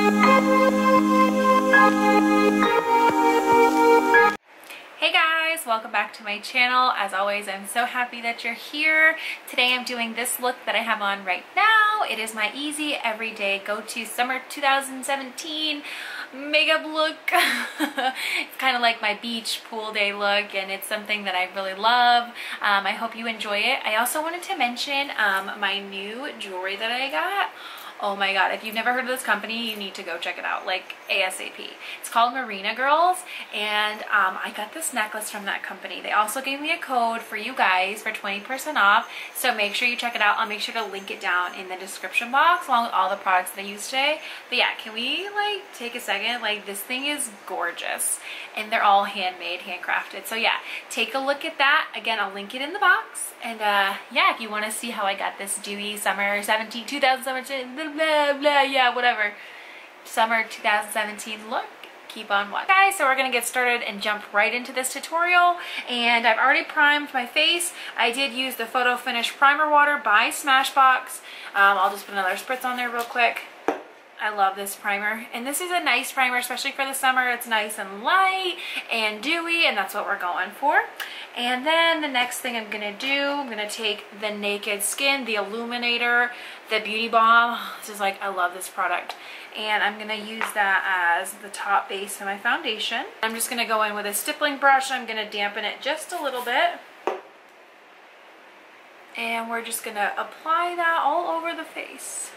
Hey guys, welcome back to my channel. As always, I'm so happy that you're here. Today I'm doing this look that I have on right now. It is my easy everyday go-to summer 2017 makeup look. It's kind of like my beach pool day look, and it's something that I really love. I hope you enjoy it. I also wanted to mention my new jewelry that I got. Oh my god, if you've never heard of this company, you need to go check it out, like ASAP. It's called Mirina, girls, and I got this necklace from that company. They also gave me a code for you guys for 20% off, so make sure you check it out. I'll make sure to link it down in the description box along with all the products that I use today. But yeah, can we like take a second? Like, this thing is gorgeous, and they're all handmade, handcrafted. So yeah, take a look at that. Again, I'll link it in the box. And yeah, if you want to see how I got this dewy summer 2017, blah, blah, yeah, whatever, summer 2017 look, keep on watching. Guys, so we're going to get started and jump right into this tutorial. And I've already primed my face. I did use the Photo Finish Primer Water by Smashbox. I'll just put another spritz on there real quick. I love this primer, and this is a nice primer, especially for the summer. It's nice and light and dewy, and that's what we're going for. And then the next thing I'm gonna do, I'm gonna take the Naked Skin, the Illuminator, the Beauty Balm. This is like, I love this product, and I'm gonna use that as the top base of my foundation. I'm just gonna go in with a stippling brush. I'm gonna dampen it just a little bit, and we're just gonna apply that all over the face.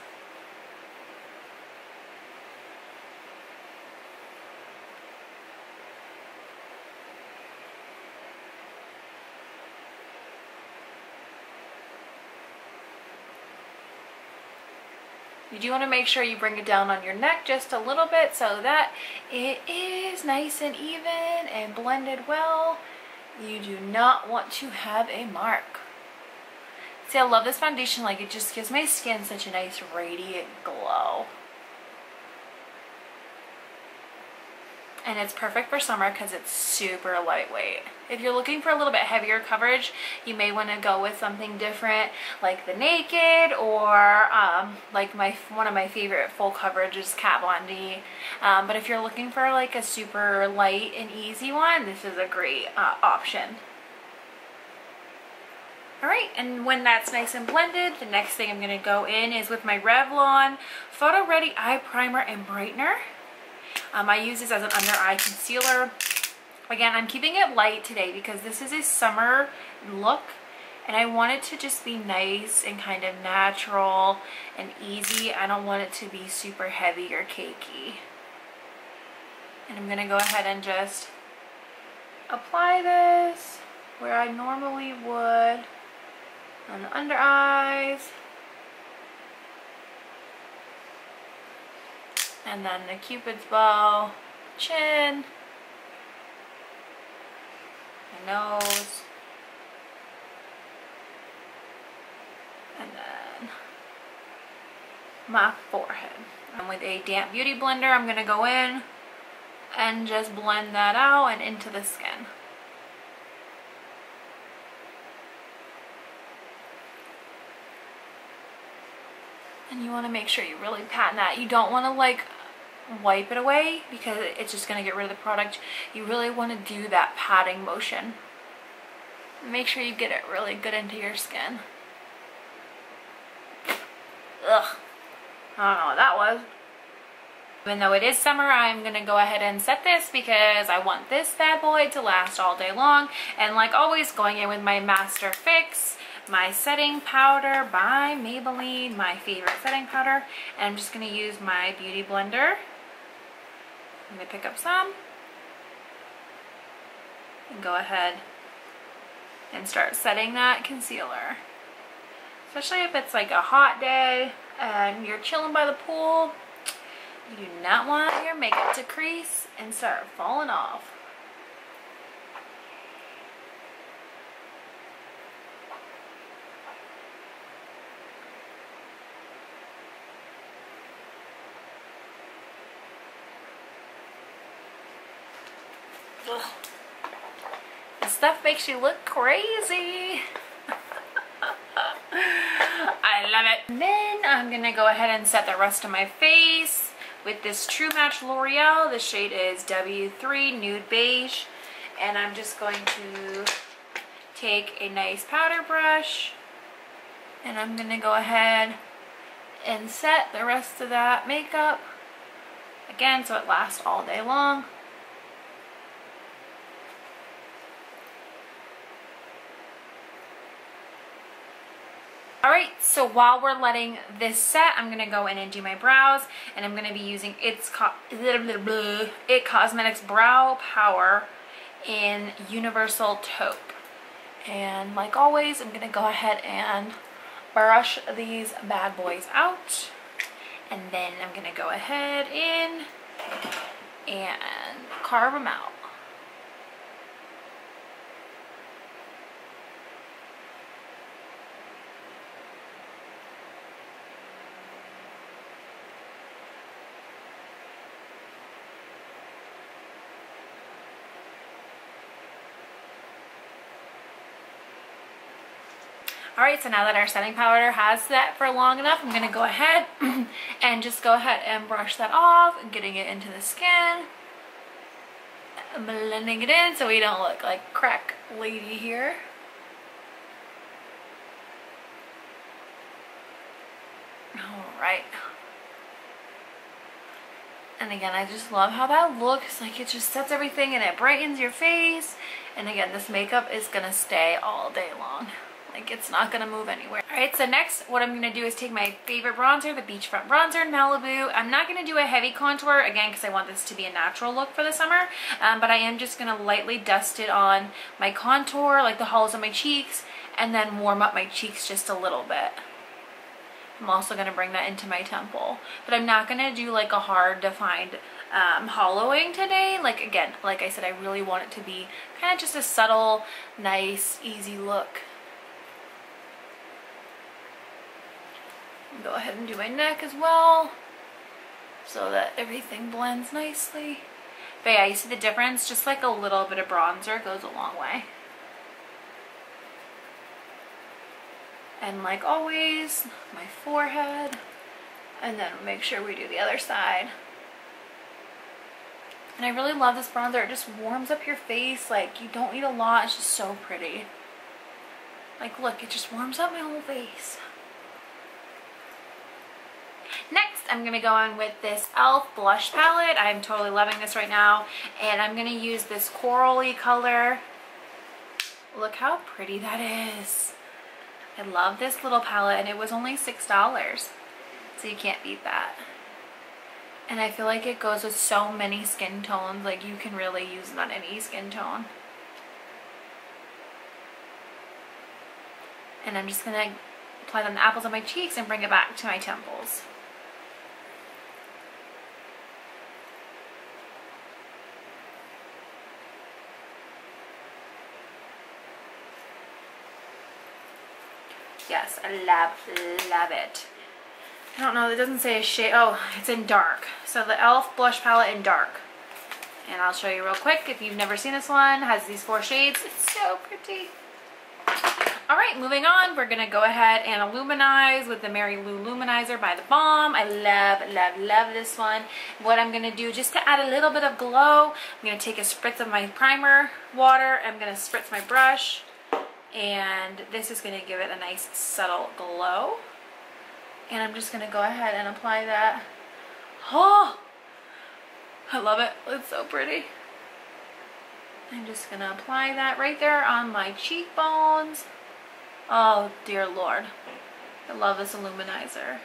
You do want to make sure you bring it down on your neck just a little bit so that it is nice and even and blended well. You do not want to have a mark. See, I love this foundation. Like, it just gives my skin such a nice radiant glow. And it's perfect for summer because it's super lightweight. If you're looking for a little bit heavier coverage, you may want to go with something different, like the Naked, or like one of my favorite full coverage is Kat Von D. But if you're looking for like a super light and easy one, this is a great option. Alright, and when that's nice and blended, the next thing I'm going to go in is with my Revlon Photo Ready Eye Primer and Brightener. I use this as an under eye concealer. Again, I'm keeping it light today because this is a summer look, and I want it to just be nice and kind of natural and easy. I don't want it to be super heavy or cakey. And I'm going to go ahead and just apply this where I normally would on the under eyes. And then the Cupid's bow, chin, my nose, and then my forehead. And with a damp beauty blender, I'm going to go in and just blend that out and into the skin. And you want to make sure you really pat that. You don't want to like wipe it away because it's just going to get rid of the product. You really want to do that patting motion. Make sure you get it really good into your skin. Ugh. I don't know what that was. Even though it is summer, I'm going to go ahead and set this because I want this bad boy to last all day long. And like always, going in with my Master Fix, my setting powder by Maybelline, my favorite setting powder. And I'm just going to use my beauty blender. I'm going to pick up some and go ahead and start setting that concealer. Especially if it's like a hot day and you're chilling by the pool, you do not want your makeup to crease and start falling off. Ugh. This stuff makes you look crazy. I love it. And then I'm gonna go ahead and set the rest of my face with this True Match L'Oreal. The shade is W3 Nude Beige. And I'm just going to take a nice powder brush and I'm going to go ahead and set the rest of that makeup again so it lasts all day long. Alright, so while we're letting this set, I'm going to go in and do my brows, and I'm going to be using It Cosmetics Brow Power in Universal Taupe. And like always, I'm going to go ahead and brush these bad boys out, and then I'm going to go ahead in and carve them out. Alright, so now that our setting powder has set for long enough, I'm going to go ahead and just go ahead and brush that off, getting it into the skin, blending it in so we don't look like crack lady here. Alright. And again, I just love how that looks. Like, it just sets everything and it brightens your face. And again, this makeup is going to stay all day long. Like, it's not going to move anywhere. Alright, so next what I'm going to do is take my favorite bronzer, the Beachfront Bronzer in Malibu. I'm not going to do a heavy contour, again, because I want this to be a natural look for the summer. But I am just going to lightly dust it on my contour, like the hollows of my cheeks, and then warm up my cheeks just a little bit. I'm also going to bring that into my temple. But I'm not going to do like a hard defined hollowing today. Like, again, like I said, I really want it to be kind of just a subtle, nice, easy look. Go ahead and do my neck as well so that everything blends nicely. But yeah, you see the difference? Just like a little bit of bronzer goes a long way. And like always, my forehead, and then make sure we do the other side. And I really love this bronzer. It just warms up your face. Like, you don't need a lot. It's just so pretty. Like, look, it just warms up my whole face. Next, I'm going to go in with this e.l.f. blush palette. I'm totally loving this right now. And I'm going to use this corally color. Look how pretty that is. I love this little palette, and it was only $6. So you can't beat that. And I feel like it goes with so many skin tones. Like, you can really use it on any skin tone. And I'm just going to apply it on the apples of my cheeks and bring it back to my temples. Yes, I love it. I don't know, it doesn't say a shade. Oh, it's in dark. So the e.l.f. blush palette in dark. And I'll show you real quick. If you've never seen this one, it has these 4 shades. It's so pretty. Alright, moving on. We're going to go ahead and illuminize with the Mary Lou Luminizer by The Balm. I love this one. What I'm going to do, just to add a little bit of glow, I'm going to take a spritz of my primer water. I'm going to spritz my brush. And this is going to give it a nice subtle glow. And I'm just going to go ahead and apply that. Oh, I love it. It's so pretty. I'm just going to apply that right there on my cheekbones. Oh, dear Lord. I love this illuminizer.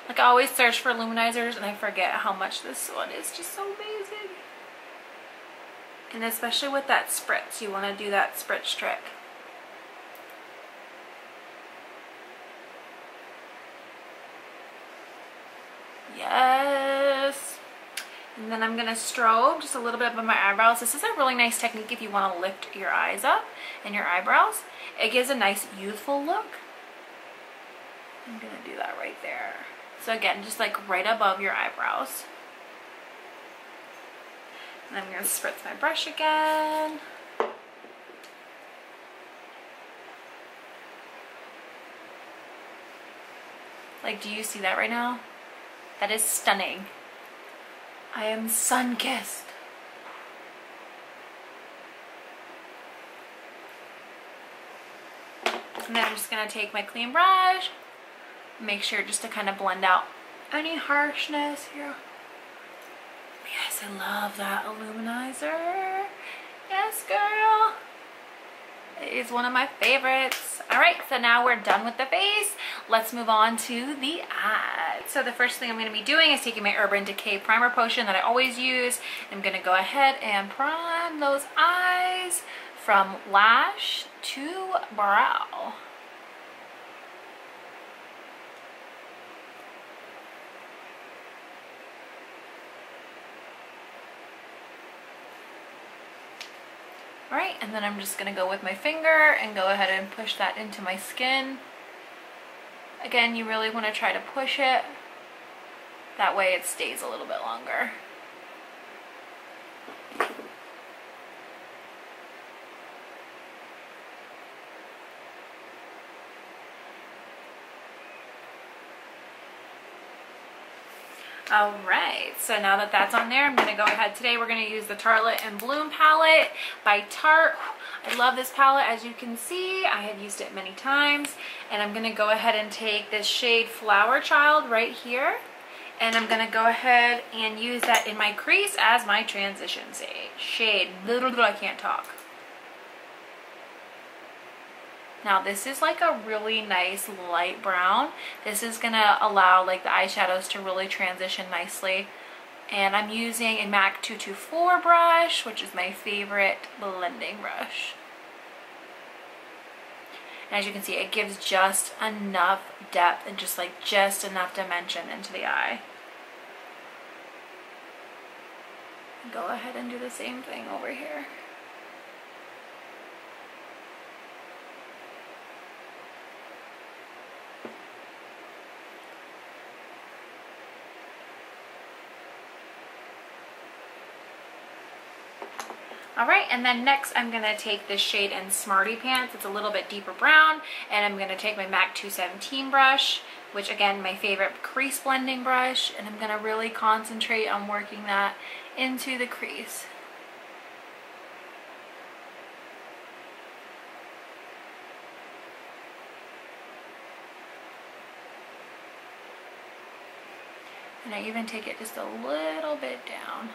Like, I always search for illuminizers and I forget how much this one is. Just so amazing. And especially with that spritz, you want to do that spritz trick. Yes. And then I'm going to strobe just a little bit above my eyebrows. This is a really nice technique if you want to lift your eyes up and your eyebrows. It gives a nice youthful look. I'm going to do that right there. So again, just like right above your eyebrows. And I'm going to spritz my brush again. Like, do you see that right now? That is stunning. I am sun-kissed. And then I'm just going to take my clean brush, make sure just to kind of blend out any harshness here. Yes, I love that illuminizer. Yes, girl. It is one of my favorites. All right, so now we're done with the face. Let's move on to the eyes. So the first thing I'm going to be doing is taking my Urban Decay Primer Potion that I always use. I'm going to go ahead and prime those eyes from lash to brow. All right, and then I'm just gonna go with my finger and go ahead and push that into my skin. Again, you really wanna try to push it. That way it stays a little bit longer. All right, so now that that's on there, I'm gonna go ahead. Today we're gonna use the Tartelette and Bloom palette by Tarte. I love this palette, as you can see. I have used it many times. And I'm gonna go ahead and take this shade Flower Child right here. And I'm gonna go ahead and use that in my crease as my transition shade. I can't talk. Now this is like a really nice light brown. This is gonna allow like the eyeshadows to really transition nicely. And I'm using a MAC 224 brush, which is my favorite blending brush. And as you can see, it gives just enough depth and just enough dimension into the eye. Go ahead and do the same thing over here. All right, and then next I'm gonna take this shade in Smarty Pants. It's a little bit deeper brown, and I'm gonna take my MAC 217 brush, which again, my favorite crease blending brush, and I'm gonna really concentrate on working that into the crease. And I even take it just a little bit down.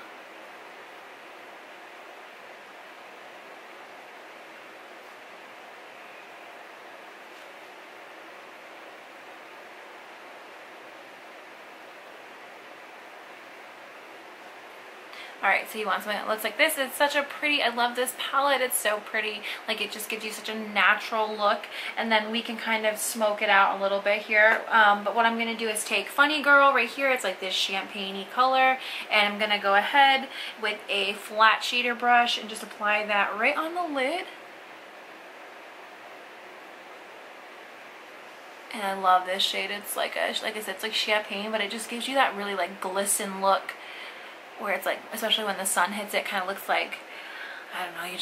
All right, so you want something that looks like this. It's such a pretty, I love this palette. It's so pretty. Like, it just gives you such a natural look. And then we can kind of smoke it out a little bit here. But what I'm gonna do is take Funny Girl right here. It's like this champagne-y color. And I'm gonna go ahead with a flat shader brush and just apply that right on the lid. And I love this shade. It's like I said, it's like champagne, but it just gives you that really like glisten look, where it's like, especially when the sun hits it, kind of looks like, I don't know, you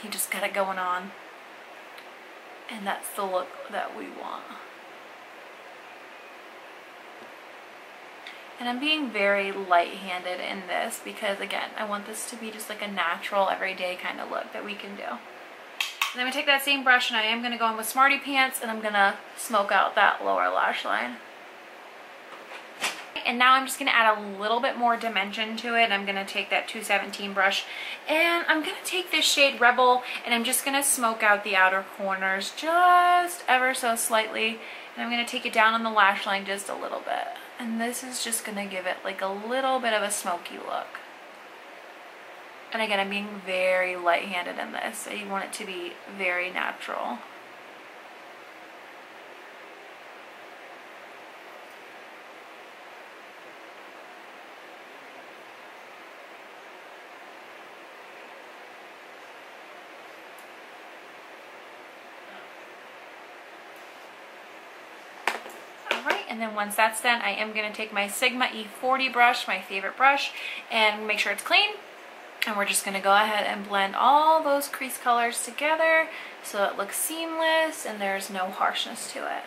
just got it going on. And that's the look that we want. And I'm being very light-handed in this because, again, I want this to be just like a natural, everyday kind of look that we can do. And then I'm gonna take that same brush and I am gonna go in with Smarty Pants and I'm gonna smoke out that lower lash line. And now I'm just going to add a little bit more dimension to it. I'm going to take that 217 brush and I'm going to take this shade Rebel and I'm just going to smoke out the outer corners just ever so slightly. And I'm going to take it down on the lash line just a little bit. And this is just going to give it like a little bit of a smoky look. And again, I'm being very light-handed in this, so you want it to be very natural. And then once that's done, I am going to take my Sigma E40 brush, my favorite brush, and make sure it's clean. And we're just going to go ahead and blend all those crease colors together so it looks seamless and there's no harshness to it.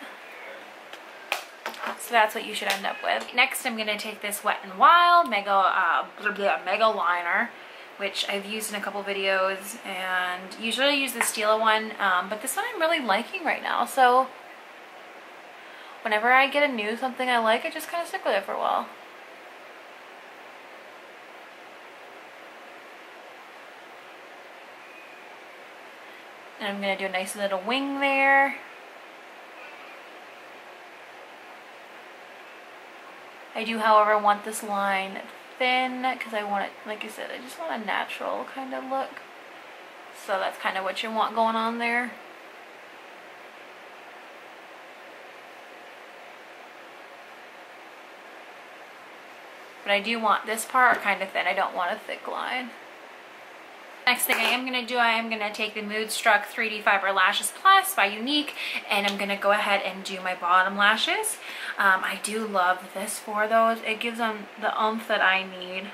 So that's what you should end up with. Next, I'm going to take this Wet n Wild Mega Liner, which I've used in a couple videos, and usually I use the Stila one, but this one I'm really liking right now. So whenever I get a new something I like, I just kind of stick with it for a while. And I'm going to do a nice little wing there. I do, however, want this line thin because I want it, like I said, I just want a natural kind of look. So that's kind of what you want going on there. But I do want this part kind of thin. I don't want a thick line. Next thing I am going to do, I am going to take the Moodstruck 3D Fiber Lashes Plus by Unique, and I'm going to go ahead and do my bottom lashes. I do love this for those. It gives them the oomph that I need.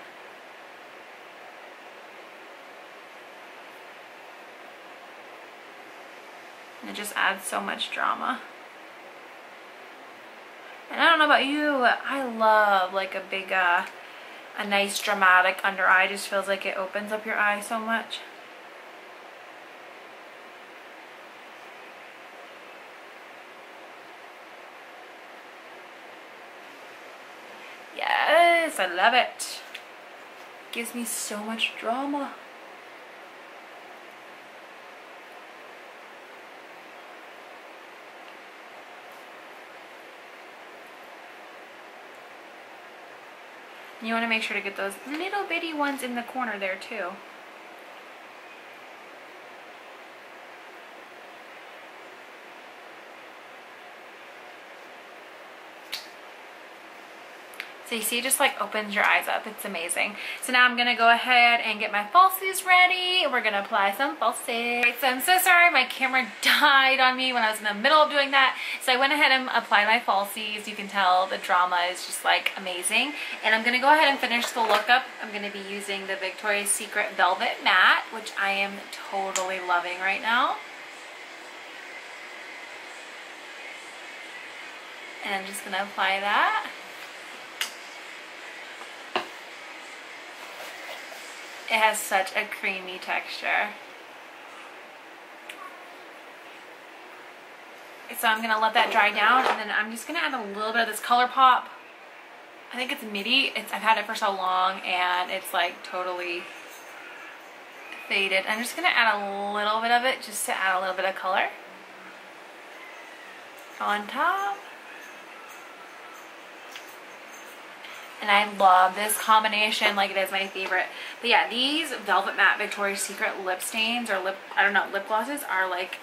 And it just adds so much drama. And I don't know about you, but I love like a big, a nice dramatic under eye. Just feels like it opens up your eye so much. Yes, I love it. Gives me so much drama. You want to make sure to get those little bitty ones in the corner there too. So you see, it just like opens your eyes up. It's amazing. So now I'm going to go ahead and get my falsies ready. We're going to apply some falsies. Right, so I'm so sorry. My camera died on me when I was in the middle of doing that. So I went ahead and applied my falsies. You can tell the drama is just like amazing. And I'm going to go ahead and finish the look up. I'm going to be using the Victoria's Secret Velvet Matte, which I am totally loving right now. And I'm just going to apply that. It has such a creamy texture. So I'm going to let that dry down, and then I'm just going to add a little bit of this Color Pop. I think it's Midi. I've had it for so long, and it's like totally faded. I'm just going to add a little bit of it just to add a little bit of color on top. And I love this combination, like it is my favorite. But yeah, these Velvet Matte Victoria's Secret lip stains or lip glosses are like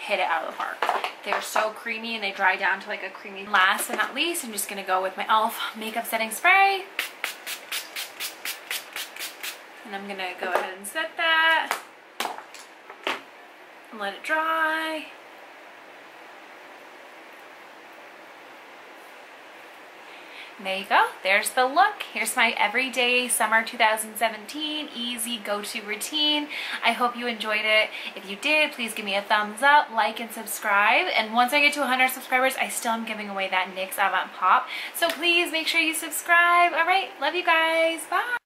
hit it out of the park. They're so creamy and they dry down to like a creamy. Last but not least, I'm just gonna go with my e.l.f. makeup setting spray. And I'm gonna go ahead and set that and let it dry. And there you go. There's the look. Here's my everyday summer 2017 easy go-to routine. I hope you enjoyed it. If you did, please give me a thumbs up, like, and subscribe. And once I get to 100 subscribers, I still am giving away that NYX Avant Pop. So please make sure you subscribe. All right. Love you guys. Bye.